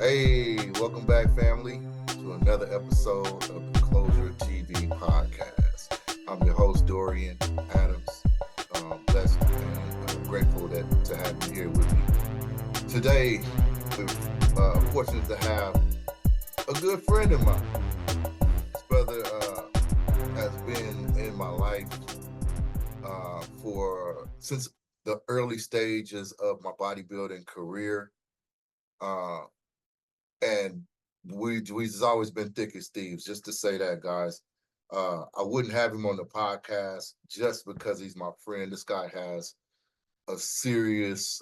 Hey, welcome back, family, to another episode of the Closure TV podcast. I'm your host, Dorian Adams. Blessed and grateful to have you here with me. Today, we're fortunate to have a good friend of mine. This brother has been in my life since the early stages of my bodybuilding career. Uh, and we've always been thick as thieves. Just to say that, guys, I wouldn't have him on the podcast just because he's my friend. This guy has a serious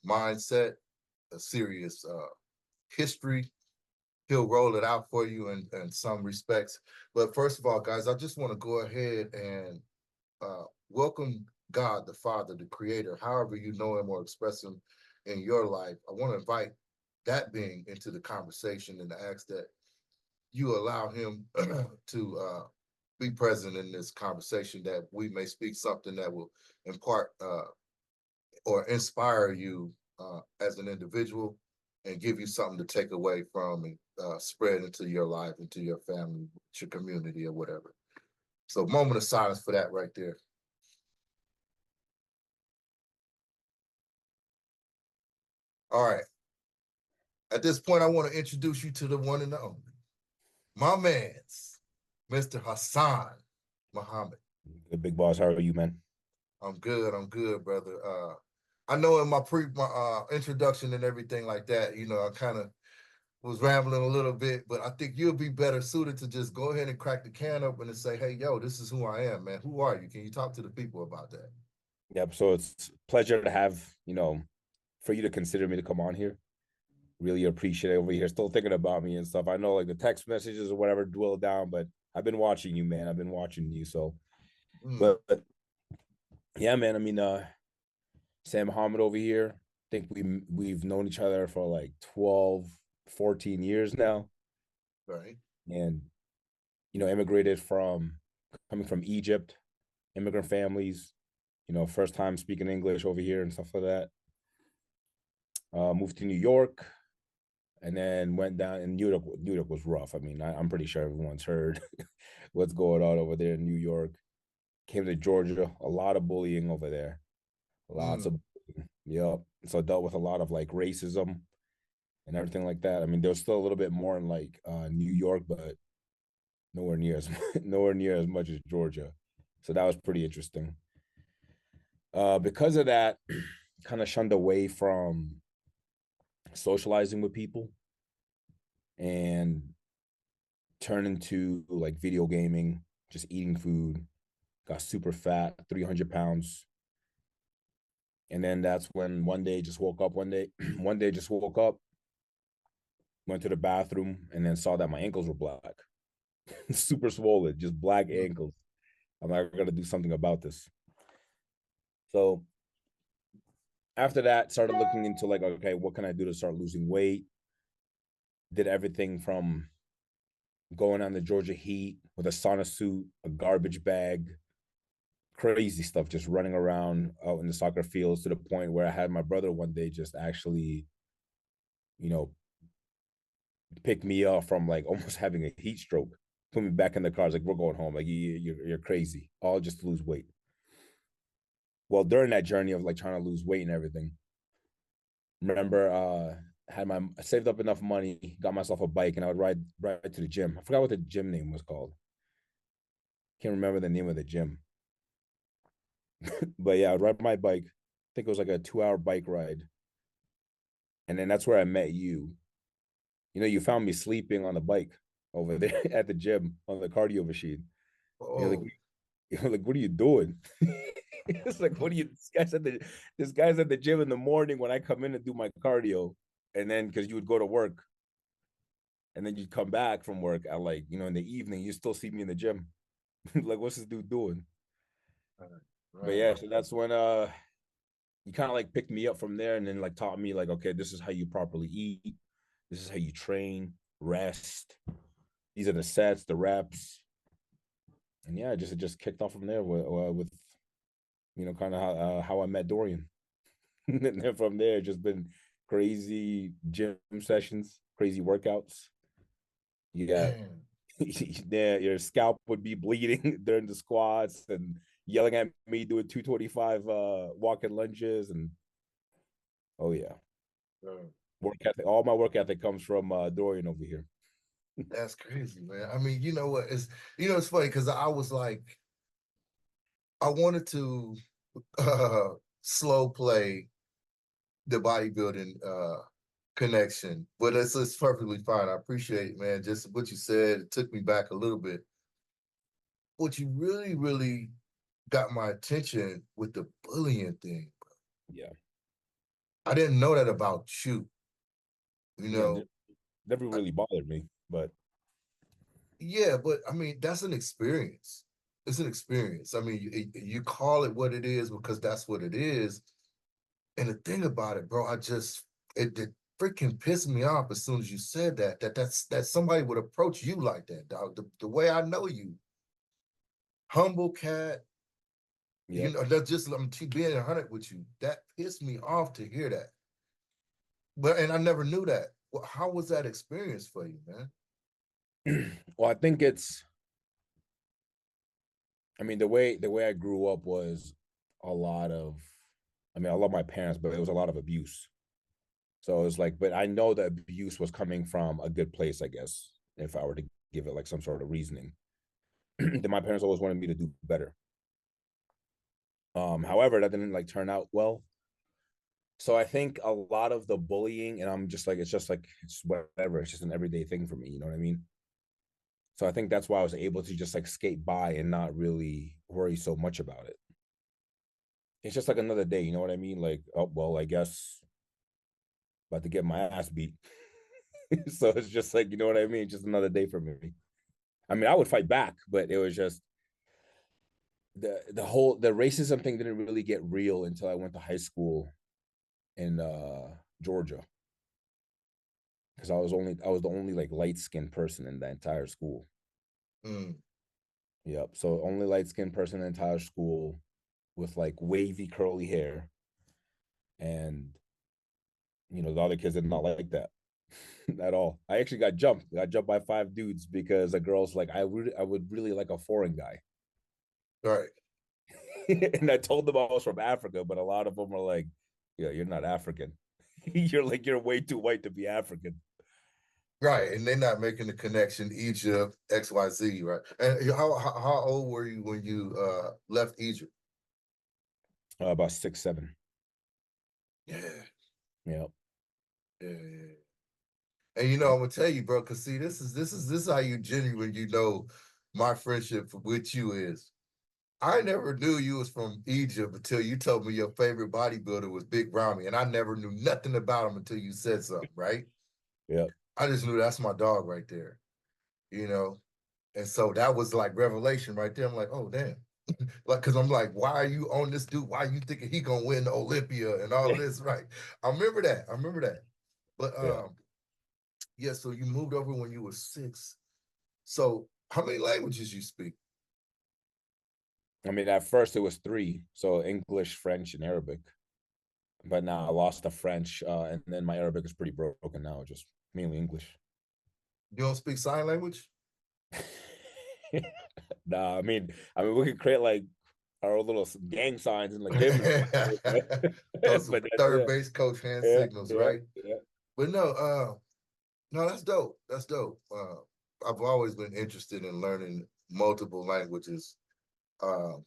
mindset, a serious history. He'll roll it out for you in some respects. But first of all, guys, I just want to go ahead and welcome God, the Father, the Creator, however you know Him or express Him in your life. I want to invite that being into the conversation and to ask that you allow him to be present in this conversation, that we may speak something that will impart or inspire you as an individual and give you something to take away from and spread into your life, into your family, your community, or whatever. So, moment of silence for that right there. All right. At this point, I want to introduce you to the one and only, my man's Mr. Hassan Mohamed. Good big boss. How are you, man? I'm good, brother. I know in my introduction and everything like that, I kind of was rambling a little bit, but I think you'll be better suited to just go ahead and crack the can open and say, "Hey, yo, this is who I am, man. Who are you? Can you talk to the people about that?" Yep. So it's a pleasure to have, for you to consider me to come on here. Really appreciate it over here. Still thinking about me and stuff. I know like the text messages or whatever dwill down, but I've been watching you, man. I've been watching you. So, but yeah, man. I mean, Sam Mohamed over here. I think we've known each other for like 12, 14 years now. Right. And, immigrated coming from Egypt, immigrant families, first time speaking English over here and stuff like that. Moved to New York, and then went down. And New York was rough. I mean, I'm pretty sure everyone's heard what's going on over there in New York. Came to Georgia, a lot of bullying over there, lots of, yep. So I dealt with a lot of like racism and everything like that. I mean, there was still a little bit more in like New York, but nowhere near as nowhere near as much as Georgia. So that was pretty interesting. Because of that, kind of shunned away from socializing with people and turned into like video gaming, just eating food, got super fat, 300 pounds. And then that's when one day just woke up, went to the bathroom, and then saw that my ankles were black, super swollen, just black ankles. I'm like, I gotta do something about this. So after that, started looking into like, okay, what can I do to start losing weight? Did everything from going on the Georgia heat with a sauna suit, a garbage bag, crazy stuff, just running around out in the soccer fields, to the point where I had my brother one day just actually, you know, pick me up from like almost having a heat stroke, put me back in the car. It's like, we're going home. Like, you're crazy, all just to lose weight. Well, during that journey of like trying to lose weight and everything, remember, I saved up enough money, got myself a bike, and I would ride to the gym. I forgot what the gym name was called. Can't remember the name of the gym. But yeah, I'd ride my bike. I think it was like a 2-hour bike ride. And then that's where I met you. You found me sleeping on the bike over there at the gym on the cardio machine. Oh. You're like, what are you doing? It's like, what are you? This guy's at the gym in the morning when I come in and do my cardio, and then because you would go to work, and then you'd come back from work at like in the evening, you still see me in the gym. Like, what's this dude doing? But Right. yeah, so that's when you kind of like picked me up from there, and then like taught me like, okay, this is how you properly eat, this is how you train, rest. These are the sets, the reps, and yeah, it just kicked off from there with kind of how I met Dorian. And then from there, just been crazy gym sessions, crazy workouts. You got Man, yeah, your scalp would be bleeding during the squats and yelling at me doing 225 walking lunges and oh yeah. bro, Work ethic. All my work ethic comes from Dorian over here. that's crazy, man. I mean, you know what? It's funny because I was like, I wanted to uh slow play the bodybuilding connection, but it's perfectly fine. I appreciate it, man. Just what you said, it took me back a little bit. What you really, really got my attention with the bullying thing. Yeah. I didn't know that about you. You Yeah. know, Never I, really bothered me, but yeah, but I mean, that's an experience. It's an experience. I mean, you call it what it is because that's what it is. And the thing about it, bro, it freaking pissed me off as soon as you said that somebody would approach you like that, dog. The way I know you, humble cat, yep. that's just I'm being 100 with you. That pissed me off to hear that. But and I never knew that. Well, how was that experience for you, man? Well, I mean the way I grew up was a lot of I mean, I love my parents, but it was a lot of abuse. So it was like, but I know the abuse was coming from a good place, I guess, if I were to give it like some sort of reasoning. Then my parents always wanted me to do better. However, that didn't like turn out well. So I think a lot of the bullying, and I'm just like, it's just like it's whatever. It's just an everyday thing for me. You know what I mean? So I think that's why I was able to just like skate by and not really worry so much about it. It's just like another day. You know what I mean? Like, oh well, I guess about to get my ass beat. So it's just like, you know what I mean? Just another day for me. I mean, I would fight back, but it was just the racism thing didn't really get real until I went to high school in Georgia because I was the only like light skinned person in the entire school. Mm, Yep. So only light skinned person in the entire school with like wavy curly hair. And the other kids did not like that at all. I actually got jumped. I got jumped by 5 dudes because the girls like I would really like a foreign guy. right. And I told them I was from Africa, but a lot of them are like, yeah, you're not African. You're way too white to be African. Right, and they're not making the connection Egypt XYZ, right? And how old were you when you left Egypt? About 6, 7. Yeah, Yeah. yeah, yeah. And I'm gonna tell you, bro, because see, this is how you genuine my friendship with you is. I never knew you was from Egypt until you told me your favorite bodybuilder was Big Ramy, and I never knew nothing about him until you said something, right? Yeah. I just knew that's my dog right there, you know. And so that was like revelation right there. I'm like, oh damn. Like, cause I'm like, why are you on this dude? Why are you thinking he gonna win the Olympia and all of this? Right. I remember that. I remember that. But Yeah. yeah, so you moved over when you were 6. So how many languages you speak? I mean, at first it was 3, so English, French, and Arabic. But now I lost the French, and then my Arabic is pretty broken now, just mainly English. You don't speak sign language? Nah, I mean, we could create like our own little gang signs and like give them Those but some that's third it. base coach hand Yeah, signals, yeah, right? yeah, But no, that's dope. That's dope. I've always been interested in learning multiple languages. Um,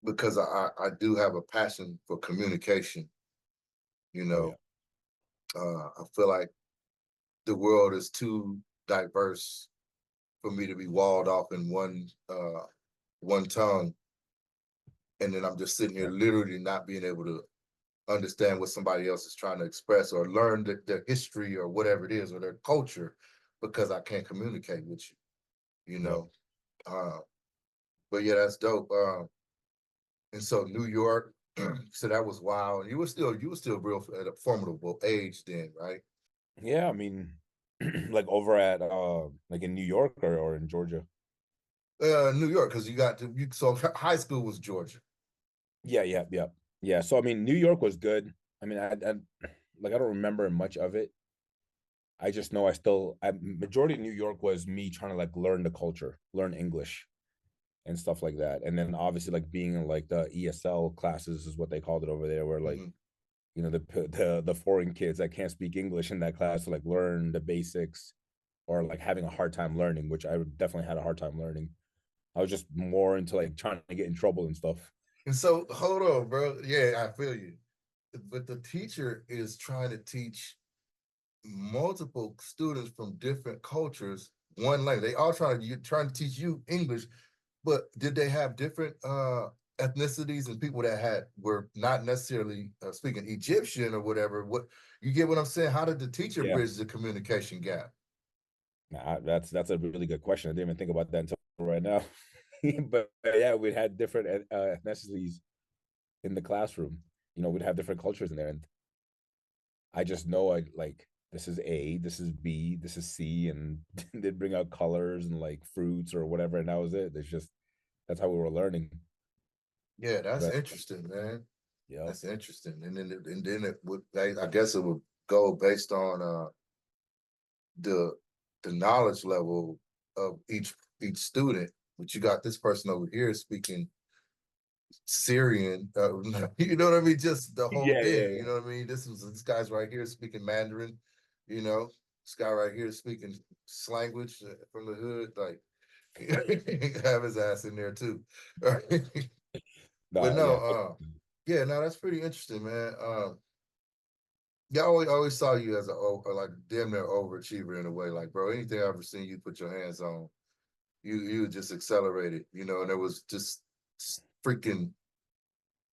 because I do have a passion for communication. You oh yeah, know, I feel like the world is too diverse for me to be walled off in one tongue, and then I'm just sitting here yeah, literally not being able to understand what somebody else is trying to express or learn their history or whatever it is or their culture because I can't communicate with you. You yeah. know, uh, but yeah, that's dope. And so New York, so that was wild. You were still real at a formidable age then, right? Yeah, I mean, like over at like in New York or in Georgia. New York, because so high school was Georgia. Yeah, yeah, yeah, yeah. So I mean, New York was good. I mean, I like I don't remember much of it, I just know majority of New York was me trying to like learn the culture, learn English and stuff like that. And then obviously like being in like the ESL classes is what they called it over there, where like, Mhm. the foreign kids that can't speak English in that class to like learn the basics or like having a hard time learning, which I definitely had a hard time learning. I was just more into like trying to get in trouble and stuff. And so, hold on, bro. Yeah, I feel you. But the teacher is trying to teach multiple students from different cultures one language. They all trying to teach you English, but did they have different ethnicities and people that were not necessarily speaking Egyptian or whatever? What you get what I'm saying? How did the teacher Yeah, bridge the communication gap? that's a really good question. I didn't even think about that until right now. But yeah, we had different ethnicities in the classroom. We'd have different cultures in there, and I just know I like this is A, this is B, this is C, and they'd bring out colors and like fruits or whatever, and that was it. It's just that's how we were learning. Yeah, that's But interesting, man. yeah, That's interesting. And then it would I guess it would go based on the the knowledge level of each student. But you got this person over here speaking Syrian, you know what I mean? Just the whole yeah, thing, yeah, you know what I mean? This guy's right here speaking Mandarin, you know, this guy right here speaking language from the hood, like have his ass in there too. But no, yeah. yeah, no, that's pretty interesting, man. Yeah, I always saw you as like damn near overachiever in a way. Like, bro, anything I ever seen you put your hands on, you just accelerated, and it was just freaking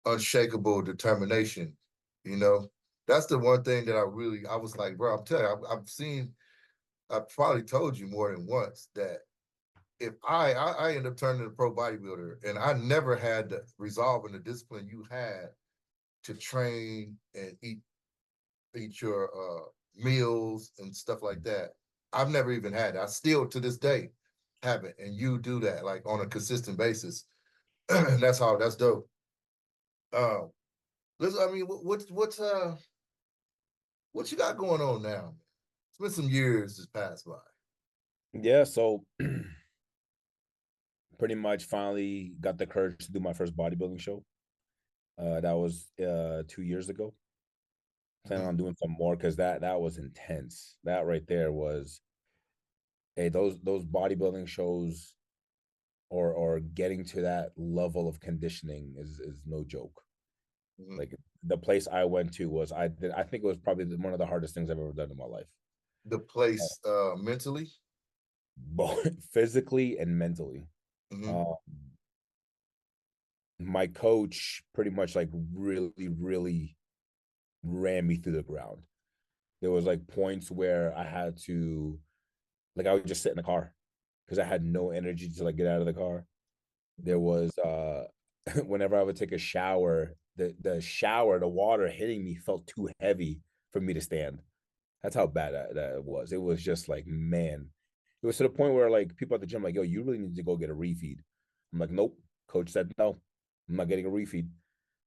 unshakable determination. You know, that's the one thing that I was like, bro, I'm telling you, I've probably told you more than once that if I end up turning a pro bodybuilder and I never had the resolve and the discipline you had to train and eat your meals and stuff like that. I've never even had it. I still to this day haven't. And you do that like on a consistent basis. And that's dope. Um, listen, I mean, what you got going on now? It's been some years just passed by. Yeah, so pretty much finally got the courage to do my first bodybuilding show. That was 2 years ago. Planning Mhm. on doing some more because that was intense. That right there was hey, those bodybuilding shows or getting to that level of conditioning is no joke. Mhm. Like the place I went to I think it was probably one of the hardest things I've ever done in my life. The place mentally. Both physically and mentally. Mhm. Uh, my coach pretty much like really, really ran me through the ground. There was like points where I had to like I would just sit in the car because I had no energy to like get out of the car. There Mhm. was whenever I would take a shower, the water hitting me felt too heavy for me to stand. That's how bad that it was. It was just like, man, it was to the point where like people at the gym like, yo, you really need to go get a refeed. I'm like, nope. Coach said no. I'm not getting a refeed.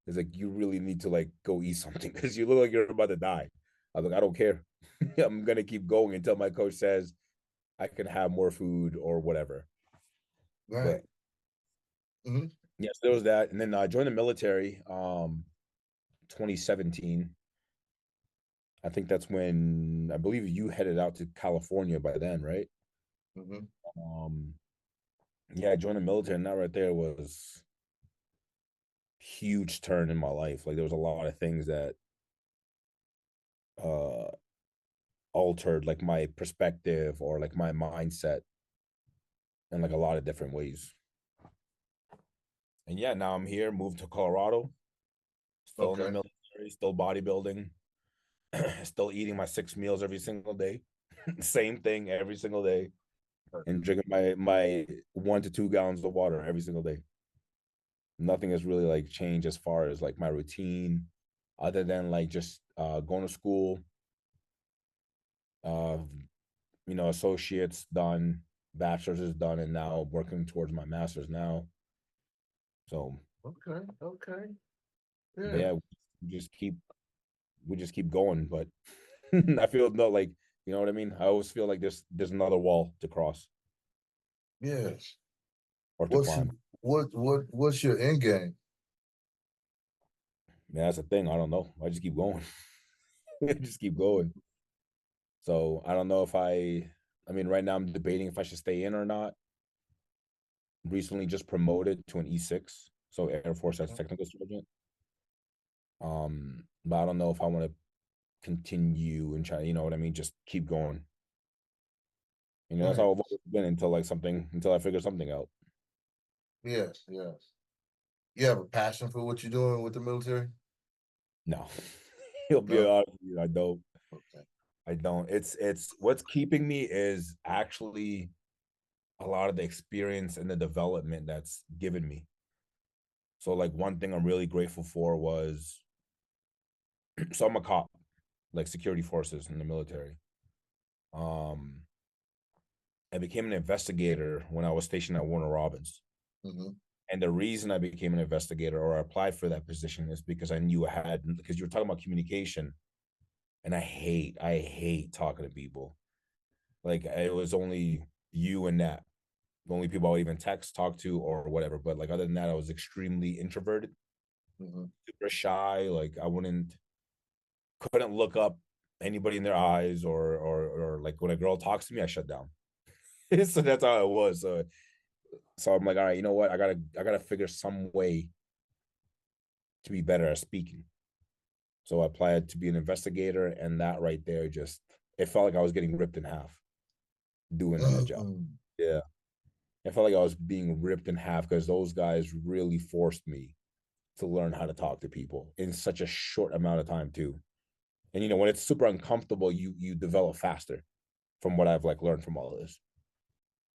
It's like you really need to like go eat something because you look like you're about to die. I was like, I don't care. I'm gonna keep going until my coach says I can have more food or whatever. But Right. Mhm. yes, there was that, and then I joined the military. 2017. I think that's when I believe you headed out to California by then, right? Mhm. Um, yeah, I joined the military, and that right there was huge turn in my life. Like there was a lot of things that uh altered like my perspective or like my mindset in like a lot of different ways. And yeah, now I'm here, moved to Colorado, still in the Okay. military, still bodybuilding, still eating my 6 meals every single day. Same thing every single day. And drinking my 1 to 2 gallons of water every single day. Nothing has really like changed as far as like my routine, other than like just going to school, uh, associates done, bachelor's is done, and now working towards my master's now. So, Okay. Okay. but Yeah. yeah, we just keep going. But I feel no like You know what I mean? I always feel like there's another wall to cross Yes. or to What's climb. what's your end game? Yeah, that's the thing. I don't know. I just keep going. I just keep going. So I don't know if I mean, right now I'm debating if I should stay in or not. Recently just promoted to an E6, so Air Force as Okay. technical sergeant. But I don't know if I want to continue and try, you know what I mean? Just keep going. You know, that's Right. how I've always been until I figure something out. Yes, yes. You have a passion for what you're doing with the military? No, he'll be No? honest with you, I don't. Okay. I don't. It's what's keeping me is actually a lot of the experience and the development that's given me. So like one thing I'm really grateful for was so I'm a cop, like security forces in the military. Um, I became an investigator when I was stationed at Warner Robins. Hmm. And the reason I became an investigator or applied for that position is because I knew I had because you were talking about communication, and I hate talking to people. Like it was only you and that the only people I would even text, talk to, or whatever. But like other than that, I was extremely introverted, Hmm. super shy. Like I couldn't look up anybody in their eyes, or like when a girl talks to me, I shut down. So that's how it was. So I'm like, all right, you know what? I gotta figure some way to be better at speaking. So I applied to be an investigator, and that right there just it felt like I was getting ripped in half doing that job. Yeah. I felt like I was being ripped in half because those guys really forced me to learn how to talk to people in such a short amount of time too. And you know, when it's super uncomfortable, you develop faster from what I've like learned from all of this.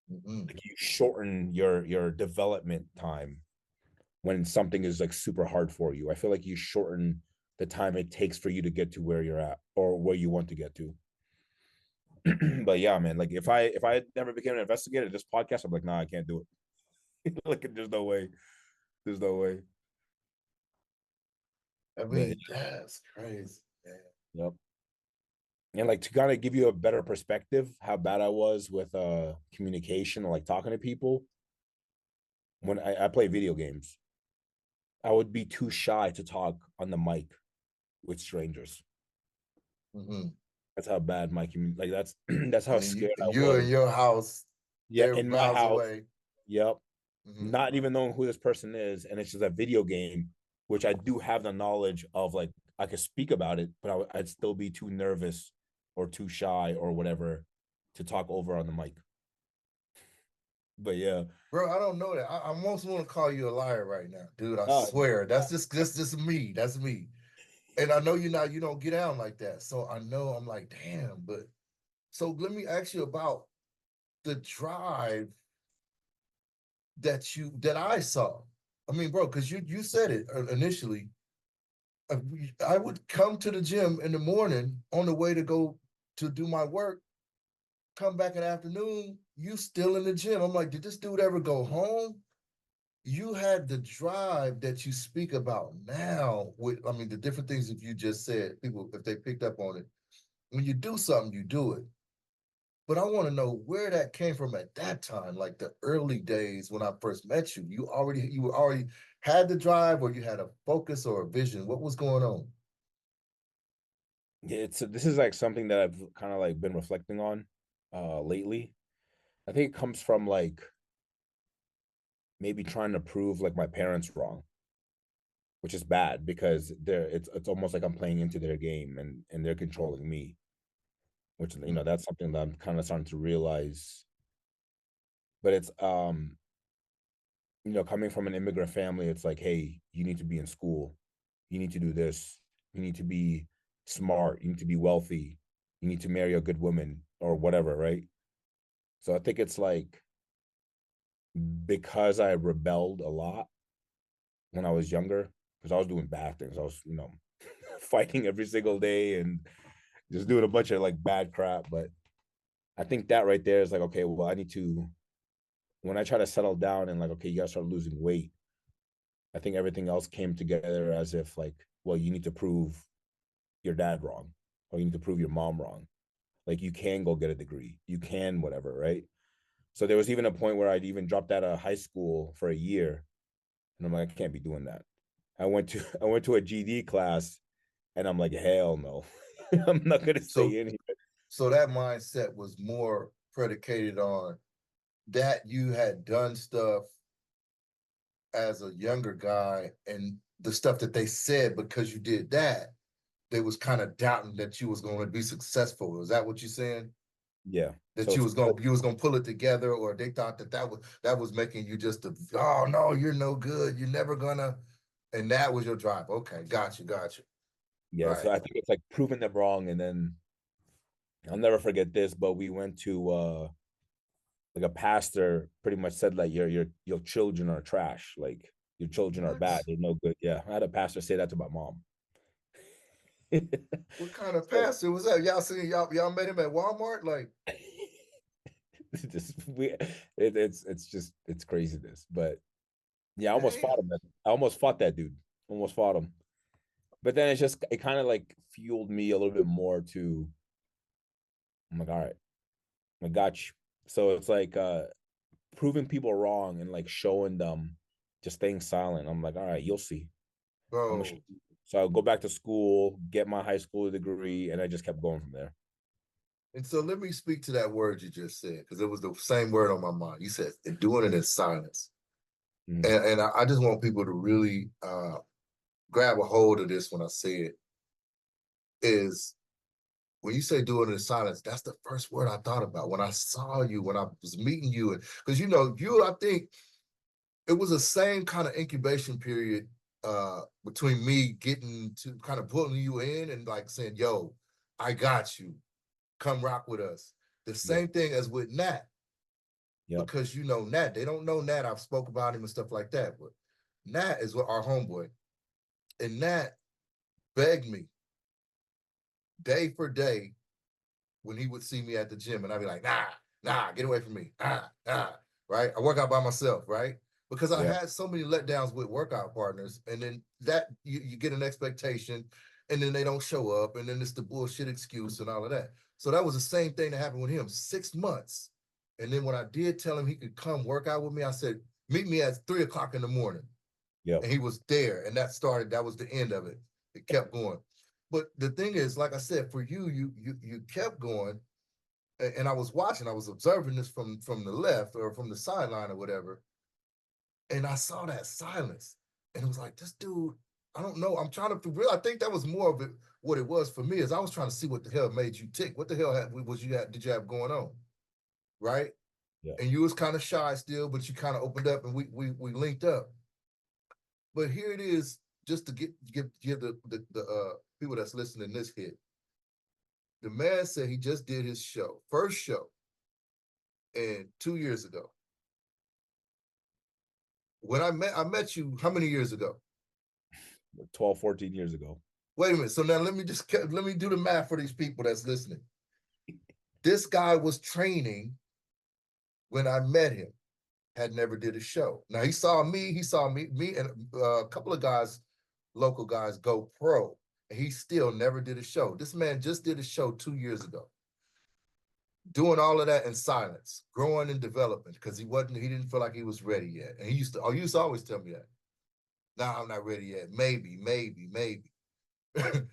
Hmm. Like you shorten your development time when something is like super hard for you. I feel like you shorten the time it takes for you to get to where you're at or where you want to get to. But yeah, man, like if I had never became an investigator, this podcast, I'm like, nah, I can't do it. Like there's no way. There's no way. I But mean, that's crazy, man. yep. And like to kind of give you a better perspective how bad I was with communication or like talking to people when I play video games. I would be too shy to talk on the mic with strangers. Hmm. That's how bad my like that's that's how And scared I you're in was. your house, Yeah, they're in my miles house. away. Yep. Hmm. Not even knowing who this person is, and it's just a video game, which I do have the knowledge of. Like I could speak about it, but I'd still be too nervous or too shy or whatever to talk over on the mic. But yeah, Bro, I don't know that. I almost want to call you a liar right now, dude. I uh, swear. That's just me. That's me. And I know you don't get down like that. So I know I'm like, damn, but so let me ask you about the drive that I saw. I mean, bro, because you said it initially. uh, I would come to the gym in the morning on the way to go to do my work, come back in the afternoon, you still in the gym. I'm like, did this dude ever go home? You had the drive that you speak about now with, I mean, the different things that you just said, people, if they picked up on it, when you do something, you do it. But I want to know where that came from at that time, like the early days when I first met you. You were already had the drive, or you had a focus or a vision. What was going on? yeah, it's this is like something that I've kind of like been reflecting on lately. I think it comes from like maybe trying to prove like my parents wrong, which is bad because it's almost like I'm playing into their game and they're controlling me, which you know that's something that I'm kind of starting to realize. But it's you know, coming from an immigrant family, it's like, hey, you need to be in school, you need to do this, you need to be smart, you need to be wealthy, you need to marry a good woman or whatever, right? So I think it's like because I rebelled a lot when I was younger, because I was doing bad things. I was, you know, fighting every single day and just doing a bunch of like bad crap. But I think that right there is like, okay, well, I need to when I try to settle down and like, okay, you gotta start losing weight. I think everything else came together as if like, well, you need to prove your dad wrong, or you need to prove your mom wrong. Like you can go get a degree, you can whatever, right? So there was even a point where I'd even dropped out of high school for a year, and I'm like, I can't be doing that. I went to a GD class, and I'm like, hell no, I'm not gonna So stay in here. so that mindset was more predicated on that you had done stuff as a younger guy and the stuff that they said because you did that, they was kind of doubting that you was going to be successful. Is that what you're saying? Yeah. That So it's you was gonna pull it together, or they thought that that was making you just a, oh no, you're no good, you're never gonna, and that was your drive. Okay, got you. yeah. So Right. I think it's like proving them wrong, and then I'll never forget this. But we went to like a pastor pretty much said like your children are trash, like your children are bad, What? they're no good. Yeah, I had a pastor say that to my mom. What kind of So pastor was that? Y'all seen y'all met him at Walmart? Like, just it's just it's craziness. But yeah, I almost fought damn, him. I almost fought that dude. Almost fought him. But then it's just it kind of like fueled me a little bit more to I'm like, all right, I got you. So it's like proving people wrong and like showing them just staying silent. I'm like, all right, you'll see. I'm gonna. bro. So I'll go back to school, get my high school degree, and I just kept going from there. And so let me speak to that word you just said, because it was the same word on my mind. You said, and doing it in silence. Mhm. And I just want people to really grab a hold of this when I say it, is when you say do it in silence, that's the first word I thought about when I saw you, when I was meeting you. And because I think it was the same kind of incubation period between me getting to kind of pulling you in and like saying, yo, I got you. Come rock with us. The Yeah. same thing as with Nat, Yep. because Nat. They don't know Nat. I've spoke about him and stuff like that. But Nat is what our homeboy. And Nat begged me day for day when he would see me at the gym, and I'd be like, nah, get away from me. Right? I work out by myself, right? Because I Yeah. had so many letdowns with workout partners, and then that you get an expectation, and then they don't show up, and then it's the bullshit excuse and all of that. So that was the same thing that happened with him, 6 months. And then when I did tell him he could come work out with me, I said, meet me at 3 o'clock in the morning. Yep. And he was there, and that was the end of it. It kept going. But the thing is, like I said, for you kept going, and I was watching, I was observing this from the left or from the sideline or whatever, and I saw that silence, and it was like, this dude, I don't know. I'm trying to real. I think that was more of it. What it was for me is I was trying to see what the hell made you tick. What the hell did you have going on, right? Yeah. And you was kind of shy still, but you kind of opened up, and we linked up. But here it is, just to give the people that's listening this hit. The man said he just did his first show, and 2 years ago. When I met you, how many years ago? 12, 14 years ago. Wait a minute. So now let me do the math for these people that's listening. This guy was training when I met him. Had never did a show. Now he saw me and a couple of guys, local guys, go pro, and he still never did a show. This man just did a show 2 years ago, doing all of that in silence, growing and developing, because he didn't feel like he was ready yet. And he used to always tell me that. Nah, I'm not ready yet. Maybe. you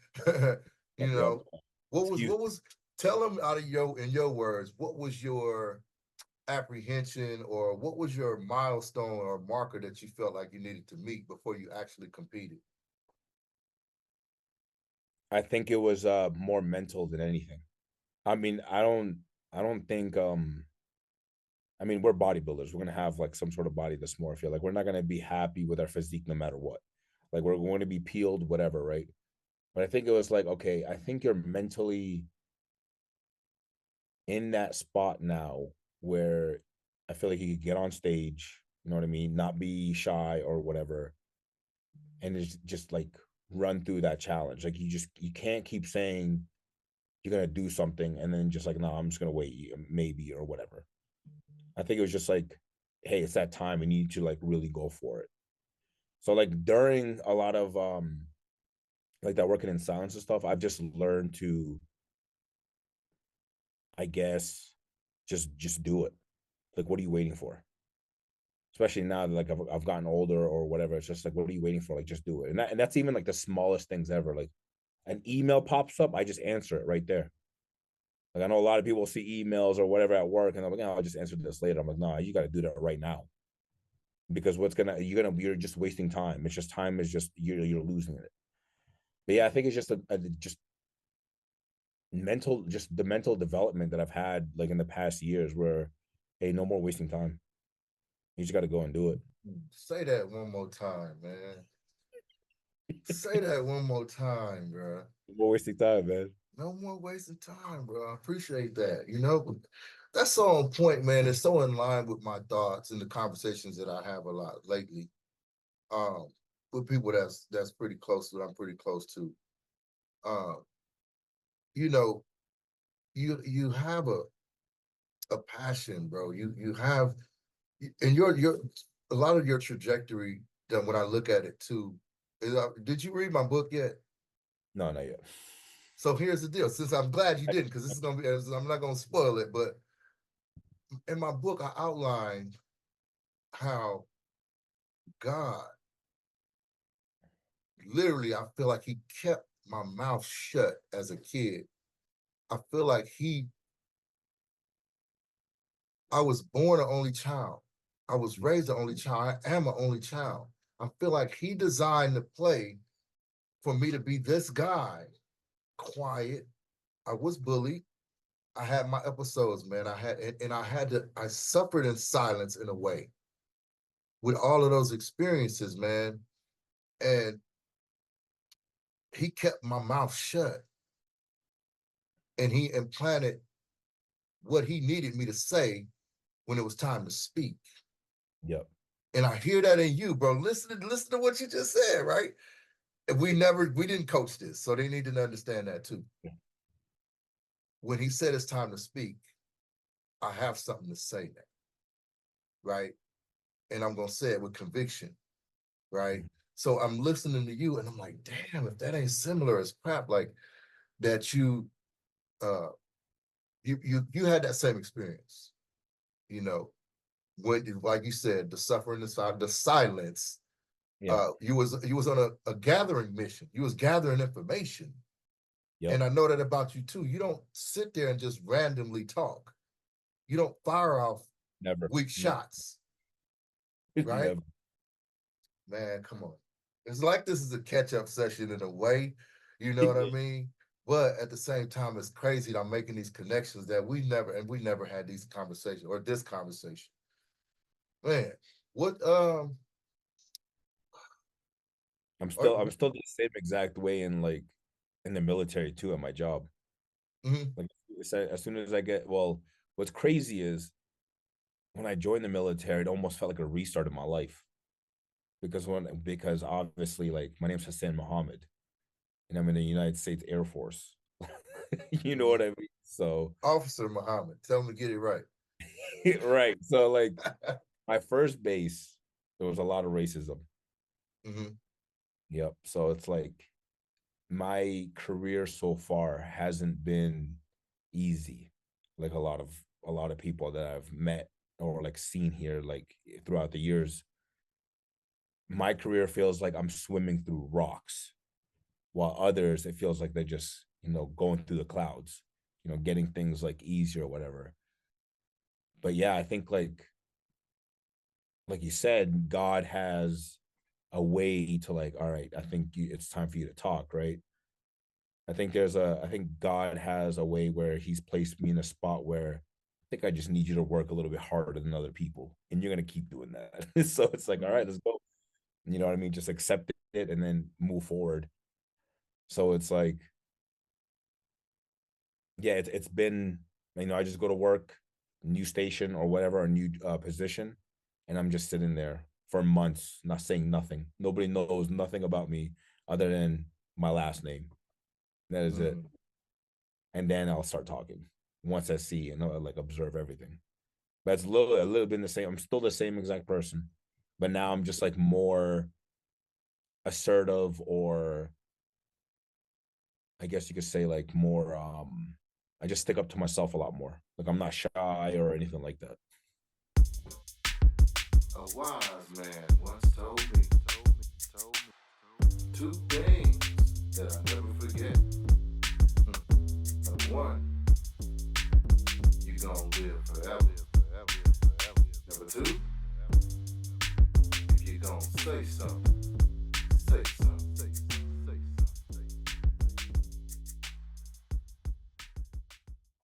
Yep. know, what was Excuse. what was tell them out of in your words, what was your apprehension, or what was your milestone or marker that you felt like you needed to meet before you actually competed? I think it was more mental than anything. I mean, I don't think I mean, we're bodybuilders. We're gonna have like some sort of body dysmorphia. Like we're not gonna be happy with our physique no matter what. Like we're going to be peeled, whatever, right? But I think it was like, okay, I think you're mentally in that spot now where I feel like you could get on stage, you know what I mean, not be shy or whatever, and it's just like run through that challenge. Like you can't keep saying you're gonna do something and then just like, no, I'm just gonna wait, maybe or whatever. I think it was just like, hey, it's that time and you need to like really go for it. So like during a lot of like that working in silence and stuff, I've just learned to I guess just do it. Like, what are you waiting for? Especially now that like I've gotten older or whatever. It's just like, what are you waiting for? Like, just do it. And that's even like the smallest things ever. Like an email pops up, I just answer it right there. Like I know a lot of people see emails or whatever at work, and I'm like, oh, I'll just answer this later. I'm like, no, you got to do that right now because you're just wasting time. It's just time is just you're losing it. But yeah, I think it's just just just the mental development that I've had like in the past years where, hey, no more wasting time. You just got to go and do it. Say that one more time, man. Say that one more time, bro. No more wasting time, man. No more wasting time, bro. I appreciate that. That's so on point, man. It's so in line with my thoughts and the conversations that I have a lot lately. Um, with people that's pretty close to, I'm pretty close to. Um, you know, you have a passion, bro. You have, and your a lot of your trajectory. That when I look at it too, did you read my book yet? No, not yet. So here's the deal. Since I'm glad you didn't, because this is gonna be, I'm not gonna spoil it, but in my book I outlined how God literally, I feel like He kept my mouth shut as a kid. I feel like I was born an only child. I was raised an only child. I am an only child. I feel like He designed the play for me to be this guy, quiet. I was bullied. I had my episodes, man. I suffered in silence in a way with all of those experiences, man. And He kept my mouth shut and He implanted what He needed me to say when it was time to speak. Yep. And I hear that in you, bro. Listen to what you just said, right? And we didn't coach this, so they need to understand that too. When He said it's time to speak, I have something to say now, right? And I'm gonna say it with conviction, right? So I'm listening to you, and I'm like, damn, if that ain't similar as crap, like that uh you had that same experience, you know, when like you said, the suffering, the silence. Yeah. You was on a gathering mission. You was gathering information. Yep. And I know that about you too. You don't sit there and just randomly talk. You don't fire off Never. weak Never. shots, right? Never. Man, come on. It's like this is a catch-up session in a way, you know what I mean? But at the same time, it's crazy that I'm making these connections that we never had these conversations or this conversation. Man, what are, I'm still the same exact way in like in the military too at my job. mhm, Like as soon as I get what's crazy is when I joined the military, it almost felt like a restart of my life. Because obviously like my name's Hassan Mohamed and I'm in the United States Air Force. You know mhm. what I mean? So Officer Muhammad, tell him to get it right. right. So like my first base, there was a lot of racism. Mhm, Yep. So it's like my career so far hasn't been easy. Like a lot of people that I've met or like seen here like throughout the years, my career feels like I'm swimming through rocks, while others it feels like they're just, going through the clouds, getting things like easier or whatever. But yeah, I think like you said, God has a way to like, all right, I think it's time for you to talk, right? I think God has a way where He's placed me in a spot where I think I just need you to work a little bit harder than other people, and you're gonna keep doing that. So it's like, all right, mhm, let's go. You know what I mean? Just accept it and then move forward. So it's like, yeah, it's been, I just go to work, new station or whatever, a new position, and I'm just sitting there for months, not saying nothing. Nobody knows nothing about me other than my last name. That is it. mhm. And then I'll start talking once I see and like observe everything. But it's a little bit the same. I'm still the same exact person, but now I'm just like more assertive, or I guess you could say like more I just stick up to myself a lot more. Like I'm not shy or anything like that. A wise man once told me two things that I never forget. Number one, you gonna live forever. Number two, if you gonna say something,